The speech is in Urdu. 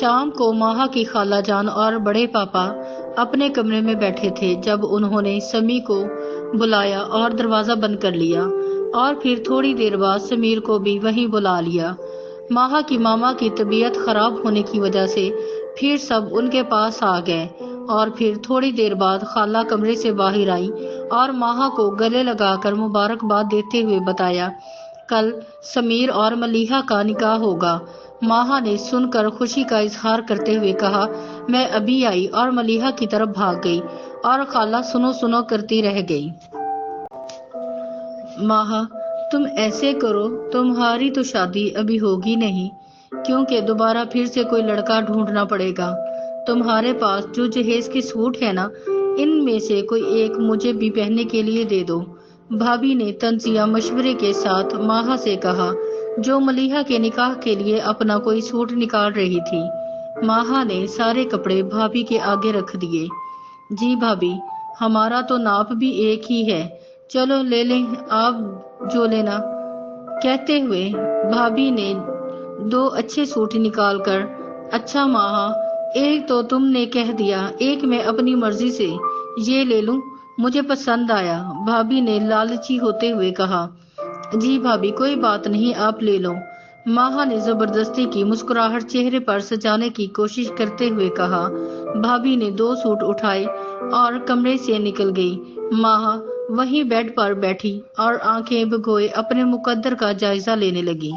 شام کو ماہا کی خالہ جان اور بڑے پاپا اپنے کمرے میں بیٹھے تھے جب انہوں نے سمی کو بلایا اور دروازہ بند کر لیا، اور پھر تھوڑی دیر بعد سمیر کو بھی وہیں بلا لیا۔ ماہا کی ماما کی طبیعت خراب ہونے کی وجہ سے پھر سب ان کے پاس آ گئے، اور پھر تھوڑی دیر بعد خالہ کمرے سے باہر آئی اور ماہا کو گلے لگا کر مبارکباد دیتے ہوئے بتایا، کل سمیر اور ملیحہ کا نکاح ہوگا۔ ماہا نے سن کر خوشی کا اظہار کرتے ہوئے کہا، میں ابھی آئی، اور ملیحہ کی طرف بھاگ گئی اور خالہ سنو سنو کرتی رہ گئی۔ ماہا، تم ایسے کرو، تمہاری تو شادی ابھی ہوگی نہیں، کیونکہ دوبارہ پھر سے کوئی لڑکا ڈھونڈنا پڑے گا۔ تمہارے پاس جو جہیز کے سوٹ ہے نا، ان میں سے کوئی ایک مجھے بھی پہننے کے لیے دے دو۔ بھابھی نے تنزیہ مشورے کے ساتھ ماہا سے کہا، جو ملیحہ کے نکاح کے لیے اپنا کوئی سوٹ نکال رہی تھی۔ ماہا نے سارے کپڑے بھابھی کے آگے رکھ دیے۔ جی بھابھی، ہمارا تو ناپ بھی ایک ہی ہے، چلو لے لیں آپ جو لینا۔ کہتے ہوئے بھابھی نے 2 اچھے سوٹ نکال کر، اچھا ماہا، ایک تو تم نے کہہ دیا، ایک میں اپنی مرضی سے یہ لے لوں، مجھے پسند آیا۔ بھابھی نے لالچی ہوتے ہوئے کہا، جی بھابھی کوئی بات نہیں، آپ لے لو۔ ماہا نے زبردستی کی مسکراہٹ چہرے پر سجانے کی کوشش کرتے ہوئے کہا۔ بھابھی نے 2 سوٹ اٹھائے اور کمرے سے نکل گئی۔ ماہا وہیں بیڈ پر بیٹھی اور آنکھیں بھگوئے اپنے مقدر کا جائزہ لینے لگی۔